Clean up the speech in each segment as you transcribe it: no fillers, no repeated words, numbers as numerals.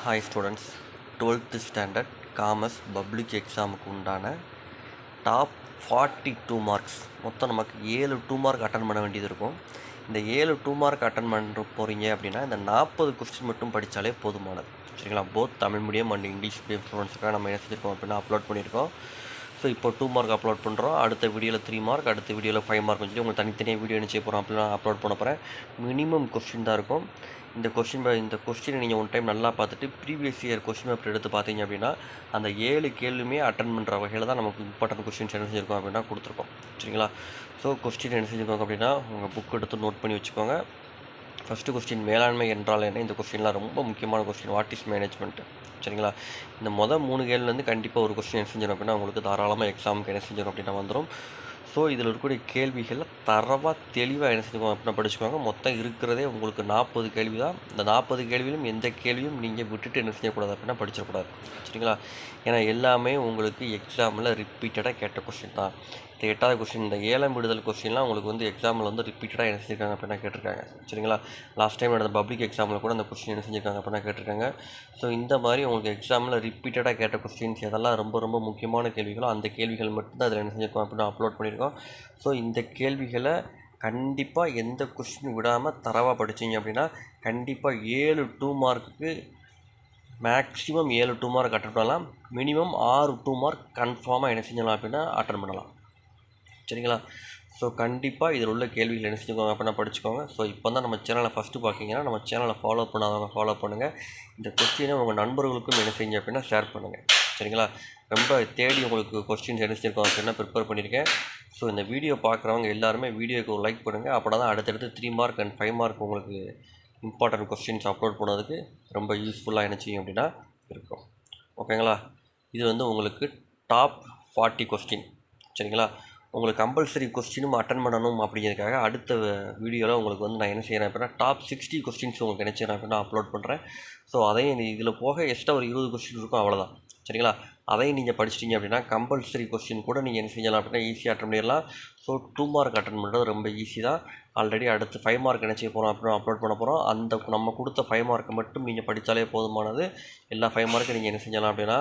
Hi students, 12th standard commerce public எக்ஸாமுக்கு உண்டான top 42 marks மொத்தம் நமக்கு 7 2 மார்க் அட்டன் பண்ண வேண்டியது இருக்கும். இந்த 7 2 மார்க் அட்டன் பண்ண போகிறீங்க அப்படின்னா இந்த 40 கொஸ்டின் மட்டும் படித்தாலே போதுமானது. சரிங்களா? Both Tamil medium and English medium ஸ்டூடெண்ட்ஸுக்காக நம்ம என்ன செஞ்சுருக்கோம் அப்படின்னா அப்லோட் பண்ணியிருக்கோம். ஸோ இப்போ 2 மார்க் அப்லோட் பண்ணுறோம். அடுத்த வீடியோவில் 3 மார்க், அடுத்த வீடியோவில் 5 மார்க் சொல்லி உங்களுக்கு தனித்தனியாக வீடியோ என்ன செய்ய போகிறோம் அப்படின்னா அப்லோட் பண்ண போகிறேன். மினிமம் கொஸ்டின் தான் இருக்கும். இந்த கொஸ்டினை நீங்கள் ஒன் டைம் நல்லா பார்த்துட்டு ப்ரீவியஸ் இயர் கொஸ்டின் பேப்பர் எடுத்து பார்த்தீங்க அப்படின்னா அந்த 7 கேள்வியுமே அட்டன் பண்ணுற வகையில் தான் நமக்கு இம்பார்ட்டன்ட் கொஸ்டின்ஸ் என்ன செஞ்சுருக்கோம் அப்படின்னா கொடுத்துருக்கோம். சரிங்களா? ஸோ கொஸ்டின் என்ன செஞ்சுருக்கோங்க அப்படின்னா உங்கள் புக் எடுத்து நோட் பண்ணி வச்சுக்கோங்க. ஃபஸ்ட்டு கொஸ்டின் மேலாண்மை என்றால் என்ன? இந்த கொஸ்டின்லாம் ரொம்ப முக்கியமான கொஸ்டின். What is management? சரிங்களா? இந்த மொதல் 3 கேள்விலேருந்து கண்டிப்பாக ஒரு கொஸ்டின் என்ன செஞ்சிடும் அப்படின்னா உங்களுக்கு தாராளமாக எக்ஸாமுக்கு என்ன செஞ்சிடும் அப்படின்னா வந்துடும். ஸோ இதில் இருக்கக்கூடிய கேள்விகளில் தரவாக தெளிவாக என்ன செஞ்சுக்கோங்க அப்படின்னா படிச்சுக்கோங்க. மொத்தம் இருக்கிறதே உங்களுக்கு 40 கேள்வி தான். இந்த 40 கேள்வியிலும் எந்த கேள்வியும் நீங்கள் விட்டுட்டு என்ன செய்யக்கூடாது அப்படின்னா படிச்சிடக்கூடாது. சரிங்களா? ஏன்னா எல்லாமே உங்களுக்கு எக்ஸாமில் ரிப்பீட்டடாக கேட்ட கொஸ்டின் தான். இந்த 8வது கொஸ்டின், இந்த ஏலம் விடுதல் கொஸ்டின்லாம் உங்களுக்கு வந்து எக்ஸாமில் வந்து ரிப்பீட்டடாக என்ன செஞ்சுருக்காங்க அப்படின்னா கேட்டிருக்காங்க. சரிங்களா? லாஸ்ட் டைம் நடந்த பப்ளிக் எக்ஸாமில் கூட அந்த கொஸ்டின் என்ன செஞ்சுருக்காங்க அப்படின்னா கேட்டிருக்காங்க. ஸோ இந்த மாதிரி உங்களுக்கு எக்ஸாமில் ரிப்பீட்டடாக கேட்ட கொஸ்டின்ஸ் எதெல்லாம் ரொம்ப ரொம்ப முக்கியமான கேள்விகளோ அந்த கேள்விகள் மட்டும்தான் அதில் என்ன செஞ்சுருக்கோம் அப்படின்னா அப்லோட் பண்ணியிருக்கோம். ஸோ இந்த கேள்விகளை கண்டிப்பாக எந்த கொஸ்டின் விடாமல் தரவாக படிச்சிங்க அப்படின்னா கண்டிப்பாக 7 2 மார்க்குக்கு மேக்ஸிமம் 7 2 மார்க் அட்டன் பண்ணலாம். மினிமம் 6 2 மார்க் கன்ஃபார்மாக என்ன செஞ்சலாம் அப்படின்னா அட்டன் பண்ணலாம். சரிங்களா? ஸோ கண்டிப்பாக இதில் உள்ள கேள்விகள் என்ன செஞ்சுக்கோங்க அப்படின்னா படிச்சுக்கோங்க. ஸோ இப்போ தான் நம்ம சேனலை ஃபஸ்ட்டு பார்க்கிங்கன்னா நம்ம சேனலை ஃபாலோ பண்ணாதவங்க ஃபாலோ பண்ணுங்கள். இந்த கொஸ்டினை உங்கள் நண்பர்களுக்கும் என்ன செஞ்சு அப்படின்னா ஷேர் பண்ணுங்கள். சரிங்களா? ரொம்ப தேடி உங்களுக்கு கொஸ்டின்ஸ் என்ன செஞ்சுருக்கோம் அப்படின்னா ப்ரிப்பேர் பண்ணியிருக்கேன். ஸோ இந்த வீடியோ பார்க்குறவங்க எல்லாருமே வீடியோக்கு ஒரு லைக் பண்ணுங்கள். அப்படின்னா தான் அடுத்தடுத்து 3 மார்க் அண்ட் 5 மார்க் உங்களுக்கு இம்பார்ட்டன்ட் கொஸ்டின்ஸ் அப்லோட் பண்ணதுக்கு ரொம்ப யூஸ்ஃபுல்லாக என்ன செய்யும் அப்படின்னா இருக்கும். ஓகேங்களா? இது வந்து உங்களுக்கு டாப் 40 கொஸ்டின். சரிங்களா? உங்களுக்கு கம்பல்சரி கொஸ்டினும் அட்டன் பண்ணணும் அப்படிங்கிறதுக்காக அடுத்த வீடியோவில் உங்களுக்கு வந்து நான் என்ன செய்கிறேன் அப்படின்னா டாப் 60 கொஸ்டின்ஸ் உங்களுக்கு என்ன செய்கிறேன் அப்படின்னா அப்லோட் பண்ணுறேன். ஸோ அதையும் இதில் போக எக்ஸ்ட்ரா ஒரு 20 கொஸ்டின் இருக்கும், அவ்வளோதான். சரிங்களா? அதையும் நீங்கள் படிச்சிட்டிங்க அப்படின்னா கம்பல்சரி கொஸ்டின் கூட நீங்கள் என்ன செஞ்சலாம் அப்படின்னா ஈஸியாக அட்டன் பண்ணிடலாம். ஸோ 2 மார்க் அட்டன் பண்ணுறது ரொம்ப ஈஸி தான். ஆல்ரெடி அடுத்து 5 மார்க் என்ன செய்ய போகிறோம் அப்படின்னா அப்லோட் பண்ண போகிறோம். அந்த நம்ம கொடுத்த 5 மார்க்கை மட்டும் நீங்கள் படித்தாலே போதுமானது. எல்லா 5 மார்க்கும் நீங்கள் என்ன செஞ்சலாம் அப்படின்னா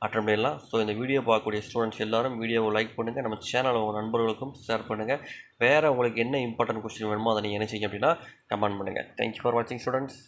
அட்டன் பண்ணிடலாம். ஸோ இந்த வீடியோ பார்க்கக்கூடிய ஸ்டூடெண்ட்ஸ் எல்லோரும் வீடியோவை லைக் பண்ணுங்கள். நம்ம சேனலை உங்கள் நண்பர்களுக்கும் ஷேர் பண்ணுங்கள். வேறு உங்களுக்கு என்ன இம்பார்ட்டன்ட் கொஸ்டின் வேணுமோ அதை நீங்கள் என்ன செய்யுங்க அப்படின்னா கமெண்ட் பண்ணுங்கள். தேங்க்யூ ஃபார் வாட்சிங் ஸ்டூடெண்ட்ஸ்.